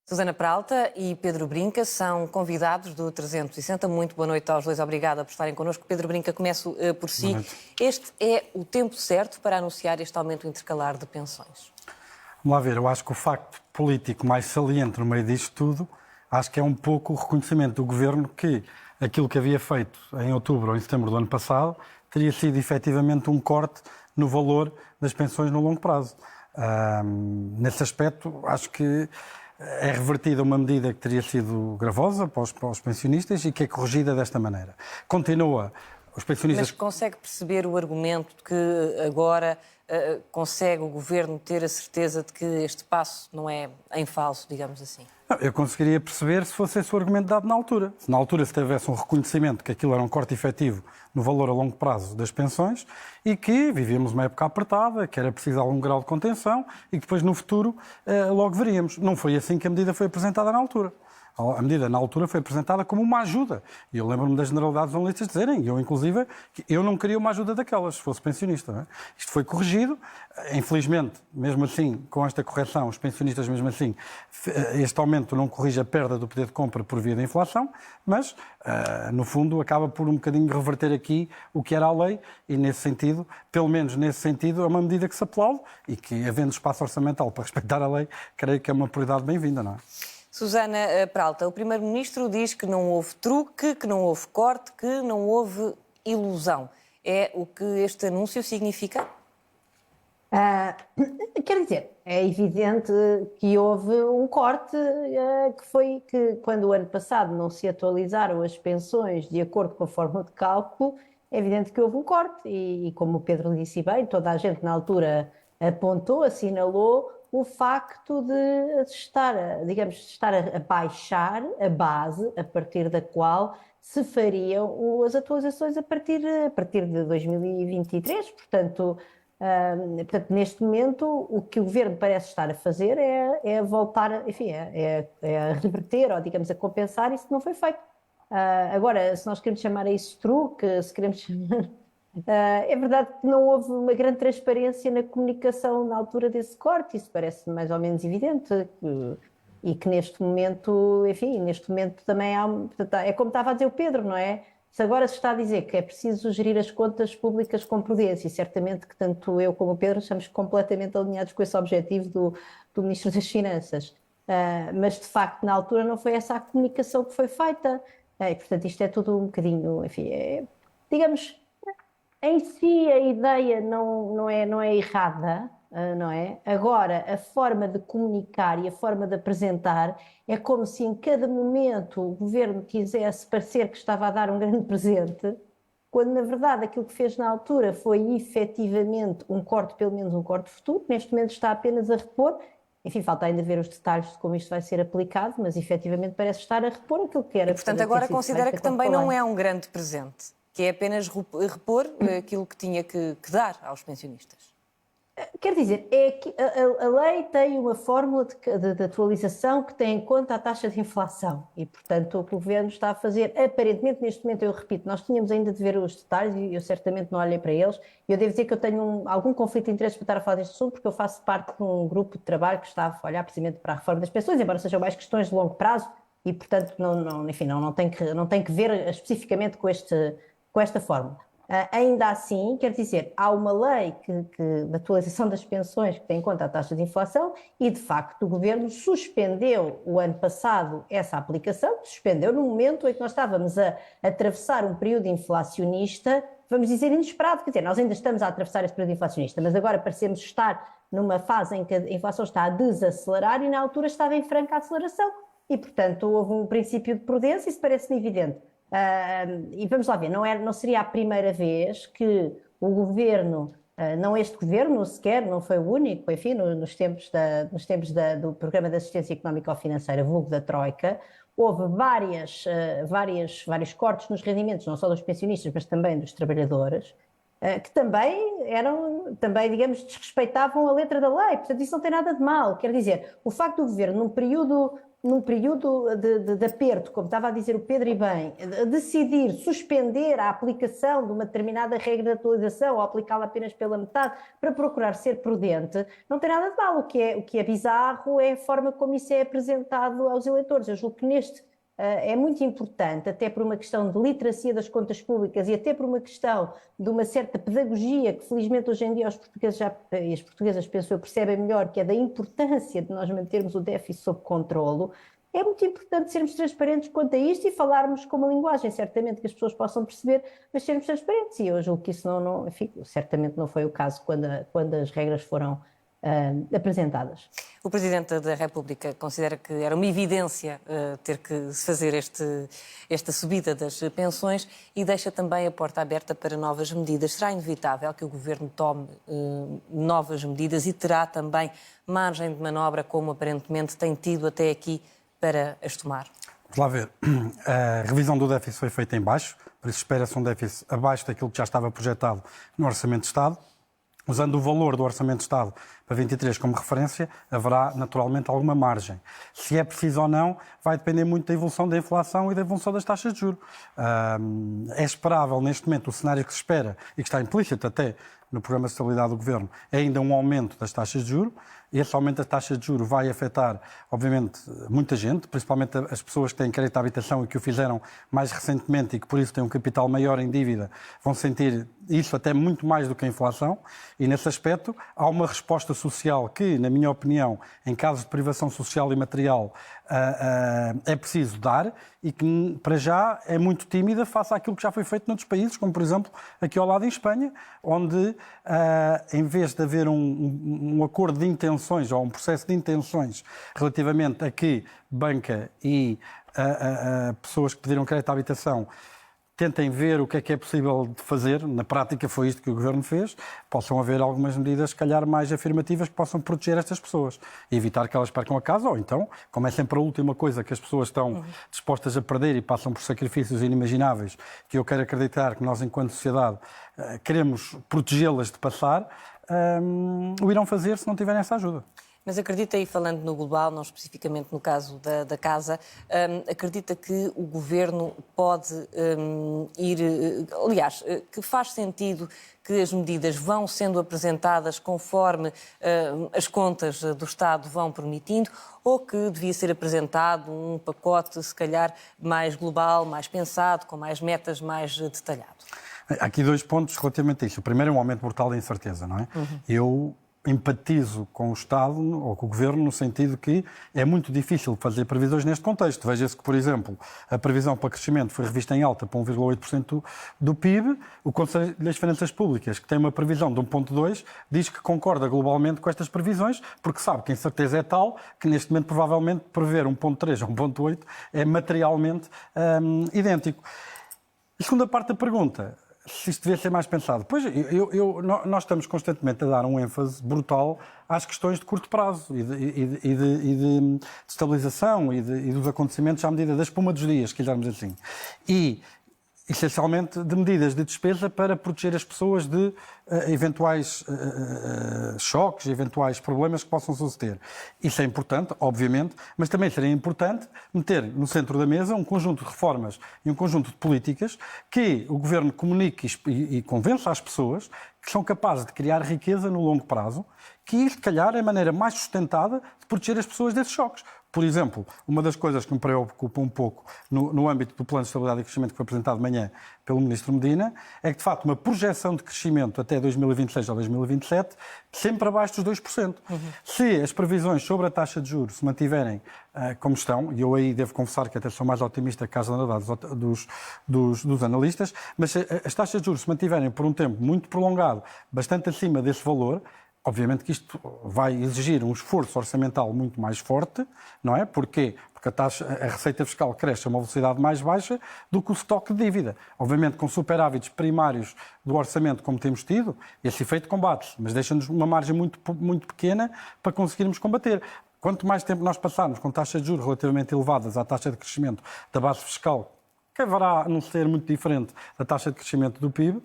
Susana Peralta e Pedro Brinca são convidados do 360. Muito boa noite aos dois. Obrigada por estarem connosco. Pedro Brinca, começo por si. Este é o tempo certo para anunciar este aumento intercalar de pensões? Vamos lá ver, eu acho que o facto político mais saliente no meio disto tudo, acho que é um pouco o reconhecimento do Governo que aquilo que havia feito em outubro ou em setembro do ano passado teria sido efetivamente um corte no valor das pensões no longo prazo. Nesse aspecto, acho que é revertida uma medida que teria sido gravosa para os pensionistas e que é corrigida desta maneira. Continua, os pensionistas... Mas consegue perceber o argumento de que agora consegue o Governo ter a certeza de que este passo não é em falso, digamos assim? Não, eu conseguiria perceber se fosse esse o argumento dado na altura. Se na altura se tivesse um reconhecimento que aquilo era um corte efetivo no valor a longo prazo das pensões e que vivíamos uma época apertada, que era preciso algum grau de contenção e que depois no futuro logo veríamos. Não foi assim que a medida foi apresentada na altura. A medida, na altura, foi apresentada como uma ajuda. E eu lembro-me das generalidades jornalistas dizerem, e eu, inclusive, que eu não queria uma ajuda daquelas, se fosse pensionista. Não é? Isto foi corrigido. Infelizmente, mesmo assim, com esta correção, os pensionistas, mesmo assim, este aumento não corrige a perda do poder de compra por via da inflação, mas, no fundo, acaba por um bocadinho reverter aqui o que era a lei e, nesse sentido, pelo menos nesse sentido, é uma medida que se aplaude e que, havendo espaço orçamental para respeitar a lei, creio que é uma prioridade bem-vinda, não é? Susana Peralta, o Primeiro-Ministro diz que não houve truque, que não houve corte, que não houve ilusão. É o que este anúncio significa? Quer dizer, é evidente que houve um corte, que foi que quando o ano passado não se atualizaram as pensões de acordo com a fórmula de cálculo, é evidente que houve um corte e como o Pedro disse bem, toda a gente na altura apontou, assinalou o facto de estar a baixar a base a partir da qual se fariam as atualizações a partir de 2023. Portanto, neste momento, o que o Governo parece estar a fazer é voltar, enfim, é a reverter ou, digamos, a compensar isso que não foi feito. Agora, se nós queremos chamar a isso truque, se queremos chamar... é verdade que não houve uma grande transparência na comunicação na altura desse corte, isso parece mais ou menos evidente, e que neste momento, enfim, neste momento também há, é como estava a dizer o Pedro, não é? Se agora se está a dizer que é preciso gerir as contas públicas com prudência, e certamente que tanto eu como o Pedro estamos completamente alinhados com esse objetivo do Ministro das Finanças, mas de facto na altura não foi essa a comunicação que foi feita, e portanto isto é tudo um bocadinho, enfim, digamos... Em si a ideia não é errada, não é? Agora, a forma de comunicar e a forma de apresentar é como se em cada momento o Governo quisesse parecer que estava a dar um grande presente, quando na verdade aquilo que fez na altura foi efetivamente um corte, pelo menos um corte futuro, neste momento está apenas a repor. Enfim, falta ainda ver os detalhes de como isto vai ser aplicado, mas efetivamente parece estar a repor aquilo que era... E, portanto, agora considera que também não é um grande presente, que é apenas repor aquilo que tinha que dar aos pensionistas. Quer dizer, é que a lei tem uma fórmula de atualização que tem em conta a taxa de inflação e, portanto, o que o Governo está a fazer, aparentemente, neste momento, eu repito, nós tínhamos ainda de ver os detalhes e eu certamente não olhei para eles. Eu devo dizer que eu tenho algum conflito de interesse para estar a falar deste assunto, porque eu faço parte de um grupo de trabalho que está a olhar precisamente para a reforma das pensões, embora sejam mais questões de longo prazo e, portanto, não tem que ver especificamente com esta fórmula. Ainda assim, quer dizer, há uma lei de atualização das pensões que tem em conta a taxa de inflação e, de facto, o Governo suspendeu o ano passado essa aplicação, suspendeu no momento em que nós estávamos a atravessar um período inflacionista, vamos dizer, inesperado, quer dizer, nós ainda estamos a atravessar esse período inflacionista, mas agora parecemos estar numa fase em que a inflação está a desacelerar e na altura estava em franca aceleração e, portanto, houve um princípio de prudência, isso parece-me evidente. E vamos lá ver, não seria a primeira vez que o Governo, não este Governo sequer, não foi o único, enfim, nos tempos do Programa de Assistência Económica ou Financeira, vulgo da Troika, houve vários cortes nos rendimentos, não só dos pensionistas, mas também dos trabalhadores, que também, digamos, desrespeitavam a letra da lei. Portanto, isso não tem nada de mal. Quer dizer, o facto do governo, num período de aperto, como estava a dizer o Pedro e bem, decidir suspender a aplicação de uma determinada regra de atualização ou aplicá-la apenas pela metade para procurar ser prudente, não tem nada de mal. O que é bizarro é a forma como isso é apresentado aos eleitores. Eu julgo que é muito importante, até por uma questão de literacia das contas públicas e até por uma questão de uma certa pedagogia que felizmente hoje em dia os portugueses e as portuguesas, penso eu, percebem melhor, que é da importância de nós mantermos o déficit sob controlo. É muito importante sermos transparentes quanto a isto e falarmos com uma linguagem, certamente, que as pessoas possam perceber, mas sermos transparentes. E eu julgo que isso enfim, certamente não foi o caso quando as regras foram apresentadas. O Presidente da República considera que era uma evidência ter que se fazer esta subida das pensões e deixa também a porta aberta para novas medidas. Será inevitável que o Governo tome novas medidas e terá também margem de manobra, como aparentemente tem tido até aqui, para as tomar? Vamos lá ver. A revisão do déficit foi feita em baixo, por isso espera-se um déficit abaixo daquilo que já estava projetado no Orçamento de Estado. Usando o valor do Orçamento de Estado para 23 como referência, haverá naturalmente alguma margem. Se é preciso ou não, vai depender muito da evolução da inflação e da evolução das taxas de juros. É esperável, neste momento, o cenário que se espera, e que está implícito até no Programa de Estabilidade do Governo, é ainda um aumento das taxas de juros. Esse aumento das taxas de juros vai afetar, obviamente, muita gente, principalmente as pessoas que têm crédito à habitação e que o fizeram mais recentemente e que, por isso, têm um capital maior em dívida, vão sentir isso até muito mais do que a inflação. E, nesse aspecto, há uma resposta social que, na minha opinião, em casos de privação social e material, é preciso dar e que, para já, é muito tímida face àquilo que já foi feito noutros países, como, por exemplo, aqui ao lado em Espanha, onde, em vez de haver um acordo de intenções ou um processo de intenções relativamente a que banca e pessoas que pediram crédito à habitação tentem ver o que é possível de fazer, na prática foi isto que o Governo fez, possam haver algumas medidas, se calhar, mais afirmativas que possam proteger estas pessoas e evitar que elas percam a casa, ou então, como é sempre a última coisa que as pessoas estão dispostas a perder e passam por sacrifícios inimagináveis, que eu quero acreditar que nós, enquanto sociedade, queremos protegê-las de passar, o irão fazer se não tiverem essa ajuda. Mas acredita, e falando no global, não especificamente no caso da Casa, acredita que o Governo pode aliás, que faz sentido que as medidas vão sendo apresentadas conforme as contas do Estado vão permitindo, ou que devia ser apresentado um pacote, se calhar, mais global, mais pensado, com mais metas, mais detalhado? Há aqui dois pontos relativamente a isso. O primeiro é um aumento brutal da incerteza, não é? Eu empatizo com o Estado ou com o Governo no sentido que é muito difícil fazer previsões neste contexto. Veja-se que, por exemplo, a previsão para crescimento foi revista em alta para 1,8% do PIB. O Conselho das Finanças Públicas, que tem uma previsão de 1,2%, diz que concorda globalmente com estas previsões, porque sabe que a incerteza é tal que, neste momento, provavelmente, prever 1,3% ou 1,8% é materialmente idêntico. A segunda parte da pergunta, se isto devia ser mais pensado. Pois, nós estamos constantemente a dar um ênfase brutal às questões de curto prazo e de estabilização e dos acontecimentos à medida da espuma dos dias, se quisermos assim. E, essencialmente, de medidas de despesa para proteger as pessoas de eventuais choques, eventuais problemas que possam suceder. Isso é importante, obviamente, mas também seria importante meter no centro da mesa um conjunto de reformas e um conjunto de políticas que o Governo comunique e convença as pessoas que são capazes de criar riqueza no longo prazo, que, se calhar, é a maneira mais sustentada de proteger as pessoas desses choques. Por exemplo, uma das coisas que me preocupa um pouco no âmbito do Plano de Estabilidade e Crescimento que foi apresentado de manhã pelo Ministro Medina é que, de facto, uma projeção de crescimento até 2026 ou 2027 sempre abaixo dos 2%. Se as previsões sobre a taxa de juros se mantiverem como estão, e eu aí devo confessar que até sou mais otimista que a generalidade dos analistas, mas se as taxas de juros se mantiverem por um tempo muito prolongado, bastante acima desse valor, obviamente que isto vai exigir um esforço orçamental muito mais forte, não é? Porquê? Porque a receita fiscal cresce a uma velocidade mais baixa do que o estoque de dívida. Obviamente, com superávites primários do orçamento, como temos tido, esse efeito combate-se, mas deixa-nos uma margem muito, muito pequena para conseguirmos combater. Quanto mais tempo nós passarmos com taxas de juros relativamente elevadas à taxa de crescimento da base fiscal que haverá não ser muito diferente da taxa de crescimento do PIB,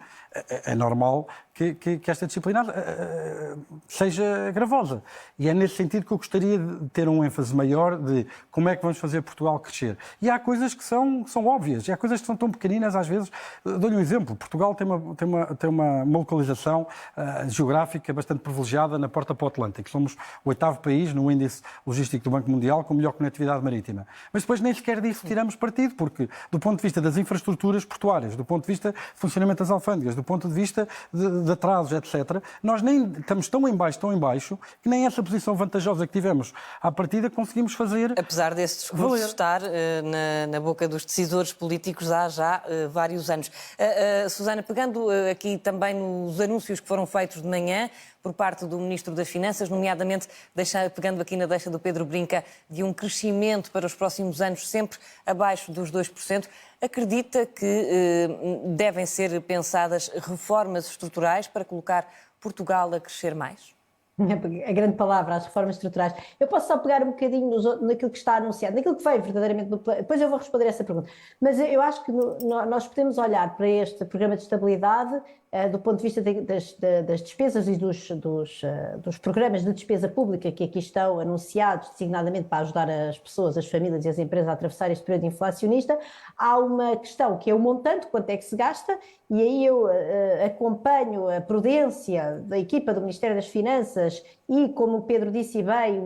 é normal que esta disciplina seja gravosa. E é nesse sentido que eu gostaria de ter um ênfase maior de como é que vamos fazer Portugal crescer. E há coisas que são óbvias, e há coisas que são tão pequeninas às vezes. Dou-lhe um exemplo. Portugal tem uma localização geográfica bastante privilegiada na porta para o Atlântico. Somos o 8º país no índice logístico do Banco Mundial com melhor conectividade marítima. Mas depois nem sequer disso tiramos partido, porque do ponto de vista das infraestruturas portuárias, do ponto de vista do funcionamento das alfândegas, do ponto de vista de atrasos, etc., nós nem estamos tão em baixo, que nem essa posição vantajosa que tivemos à partida conseguimos fazer. Apesar desse discurso estar na boca dos decisores políticos há já vários anos. Susana, pegando aqui também nos anúncios que foram feitos de manhã por parte do Ministro das Finanças, nomeadamente pegando aqui na deixa do Pedro Brinca, de um crescimento para os próximos anos sempre abaixo dos 2%, acredita que devem ser pensadas reformas estruturais para colocar Portugal a crescer mais? A grande palavra, as reformas estruturais. Eu posso só pegar um bocadinho naquilo que está anunciado, naquilo que veio verdadeiramente no plano. Depois eu vou responder essa pergunta. Mas eu acho que nós podemos olhar para este programa de estabilidade do ponto de vista das despesas e dos programas de despesa pública que aqui estão anunciados, designadamente para ajudar as pessoas, as famílias e as empresas a atravessar este período inflacionista. Há uma questão que é o montante, quanto é que se gasta, e aí eu acompanho a prudência da equipa do Ministério das Finanças e, como o Pedro disse bem,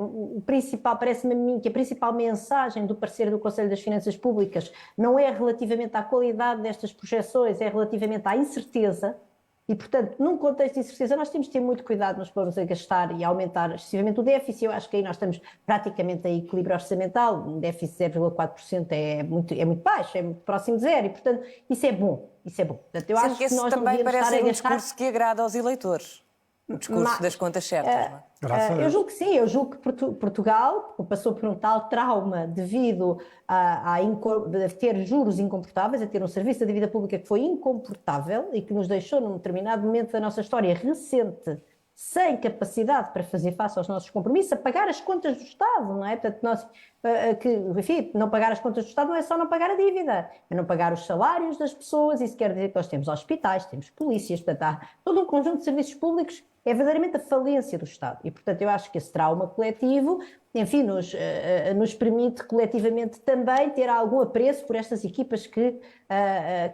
parece-me a mim que a principal mensagem do parecer do Conselho das Finanças Públicas não é relativamente à qualidade destas projeções, é relativamente à incerteza. E, portanto, num contexto de incerteza, nós temos de ter muito cuidado nos planos a gastar e a aumentar excessivamente o déficit. Eu acho que aí nós estamos praticamente em equilíbrio orçamental. Um déficit de 0,4% é muito baixo, é muito próximo de zero. E, portanto, isso é bom. Isso é bom. Portanto, eu acho que esse nós também parece um gastar... discurso que agrada aos eleitores. O discurso das contas certas, não é? Eu julgo que sim, eu julgo que Portugal passou por um tal trauma devido a ter juros incomportáveis, a ter um serviço de dívida pública que foi incomportável e que nos deixou num determinado momento da nossa história recente sem capacidade para fazer face aos nossos compromissos, a pagar as contas do Estado, não é? Portanto, enfim, não pagar as contas do Estado não é só não pagar a dívida, é não pagar os salários das pessoas. Isso quer dizer que nós temos hospitais, temos polícias, portanto, há todo um conjunto de serviços públicos. É verdadeiramente a falência do Estado. E, portanto, eu acho que esse trauma coletivo, enfim, nos permite coletivamente também ter algum apreço por estas equipas que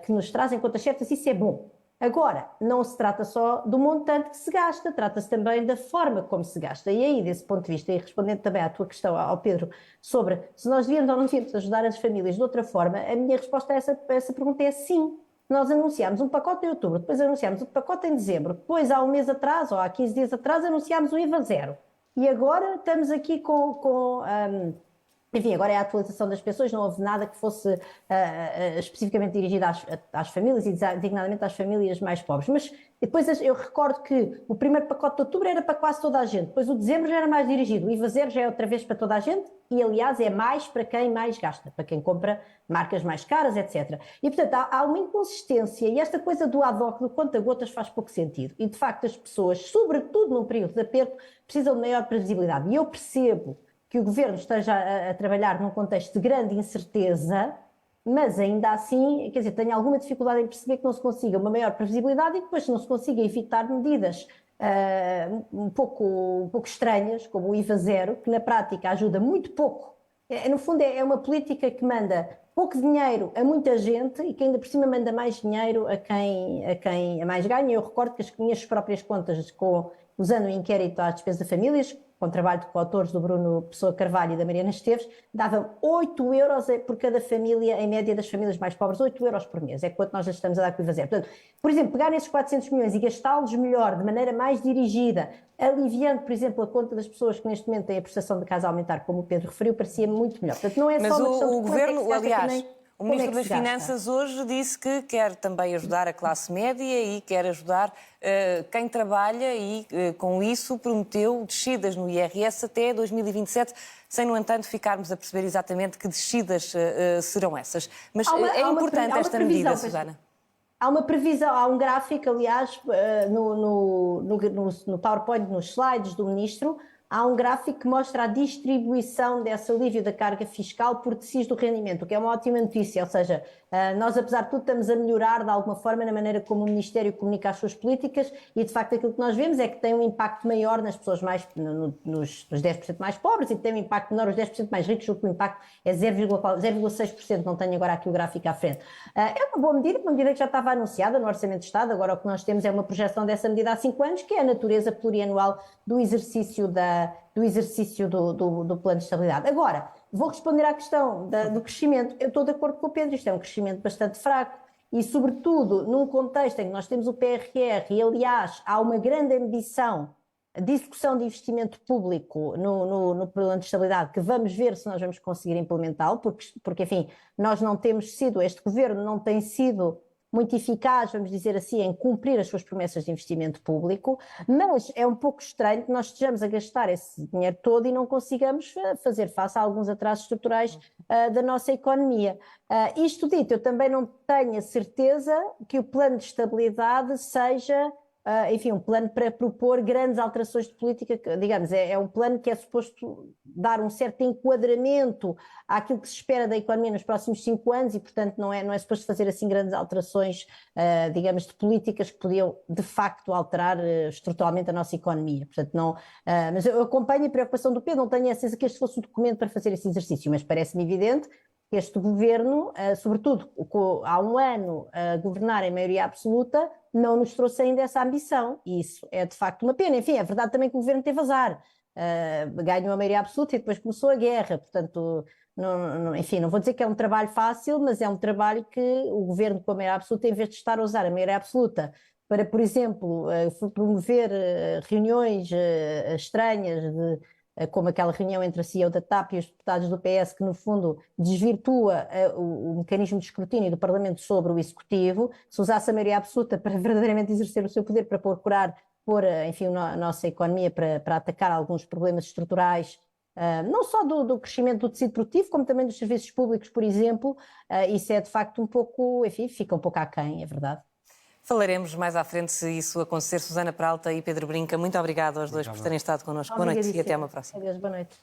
nos trazem contas certas. Isso é bom. Agora, não se trata só do montante que se gasta, trata-se também da forma como se gasta. E aí, desse ponto de vista, e respondendo também à tua questão, ao Pedro, sobre se nós devíamos ou não devíamos ajudar as famílias de outra forma, a minha resposta a essa pergunta é sim. Nós anunciámos um pacote em outubro, depois anunciámos outro pacote em dezembro, depois há um mês atrás, ou há 15 dias atrás, anunciámos o IVA zero. E agora estamos aqui enfim, agora é a atualização das pensões, não houve nada que fosse especificamente dirigido às famílias e designadamente às famílias mais pobres. Mas depois eu recordo que o primeiro pacote de outubro era para quase toda a gente, depois o de dezembro já era mais dirigido, o IVA zero já é outra vez para toda a gente e, aliás, é mais para quem mais gasta, para quem compra marcas mais caras, etc. E, portanto, há uma inconsistência e esta coisa do ad hoc, do conta-gotas, faz pouco sentido. E, de facto, as pessoas, sobretudo num período de aperto, precisam de maior previsibilidade. E eu percebo que o Governo esteja a trabalhar num contexto de grande incerteza, mas ainda assim, quer dizer, tenho alguma dificuldade em perceber que não se consiga uma maior previsibilidade e que depois não se consiga evitar medidas um pouco estranhas, como o IVA zero, que na prática ajuda muito pouco. No fundo é uma política que manda pouco dinheiro a muita gente e que ainda por cima manda mais dinheiro a quem mais ganha. Eu recordo que as minhas próprias contas, usando o inquérito às despesas de famílias, com o trabalho de coautores do Bruno Pessoa Carvalho e da Mariana Esteves, davam 8 euros por cada família, em média das famílias mais pobres, 8 euros por mês, é quanto nós já estamos a dar com o IVA zero. Portanto, por exemplo, pegar esses 400 milhões e gastá-los melhor, de maneira mais dirigida, aliviando, por exemplo, a conta das pessoas que neste momento têm a prestação de casa a aumentar, como o Pedro referiu, parecia muito melhor. Portanto, não é só uma questão o Governo, aliás... O Ministro das gasta? Finanças hoje disse que quer também ajudar a classe média e quer ajudar quem trabalha e, com isso, prometeu descidas no IRS até 2027, sem, no entanto, ficarmos a perceber exatamente que descidas serão essas. Mas é importante esta medida, Susana. Há uma previsão, há um gráfico, aliás, no PowerPoint, nos slides do Ministro, há um gráfico que mostra a distribuição desse alívio da carga fiscal por tecidos do rendimento, o que é uma ótima notícia, ou seja, nós apesar de tudo estamos a melhorar de alguma forma na maneira como o Ministério comunica as suas políticas e de facto aquilo que nós vemos é que tem um impacto maior nas pessoas nos 10% mais pobres e tem um impacto menor nos 10% mais ricos, o que o impacto é 0,6%, não tenho agora aqui o gráfico à frente. É uma medida que já estava anunciada no Orçamento de Estado, agora o que nós temos é uma projeção dessa medida há 5 anos, que é a natureza plurianual do exercício do plano de estabilidade. Agora, vou responder à questão do crescimento. Eu estou de acordo com o Pedro, isto é um crescimento bastante fraco e, sobretudo, num contexto em que nós temos o PRR e, aliás, há uma grande ambição de execução de investimento público no plano de estabilidade, que vamos ver se nós vamos conseguir implementá-lo, porque, enfim, nós não temos sido, este governo não tem sido muito eficaz, vamos dizer assim, em cumprir as suas promessas de investimento público, mas é um pouco estranho que nós estejamos a gastar esse dinheiro todo e não consigamos fazer face a alguns atrasos estruturais da nossa economia. Isto dito, eu também não tenho a certeza que o plano de estabilidade seja enfim, um plano para propor grandes alterações de política, digamos, é um plano que é suposto dar um certo enquadramento àquilo que se espera da economia nos próximos 5 anos e, portanto, não é suposto fazer assim grandes alterações, digamos, de políticas que podiam, de facto, alterar estruturalmente a nossa economia. Portanto, não, mas eu acompanho a preocupação do Pedro, não tenho a certeza que este fosse o documento para fazer esse exercício, mas parece-me evidente que este governo, sobretudo há um ano a governar em maioria absoluta, não nos trouxe ainda essa ambição, e isso é de facto uma pena. Enfim, é verdade também que o governo teve azar, ganhou a maioria absoluta e depois começou a guerra, portanto, enfim, não vou dizer que é um trabalho fácil, mas é um trabalho que o governo com a maioria absoluta, em vez de estar a usar a maioria absoluta para, por exemplo, promover reuniões estranhas como aquela reunião entre a CEO da TAP e os deputados do PS, que no fundo desvirtua o mecanismo de escrutínio do Parlamento sobre o Executivo, se usasse a maioria absoluta para verdadeiramente exercer o seu poder, para procurar pôr, enfim, a nossa economia para atacar alguns problemas estruturais, não só do crescimento do tecido produtivo, como também dos serviços públicos, por exemplo, isso é de facto um pouco, enfim, fica um pouco aquém, é verdade. Falaremos mais à frente se isso acontecer. Susana Peralta e Pedro Brinca, muito obrigado aos dois por terem estado connosco. Boa noite e até uma próxima. Adeus, boa noite.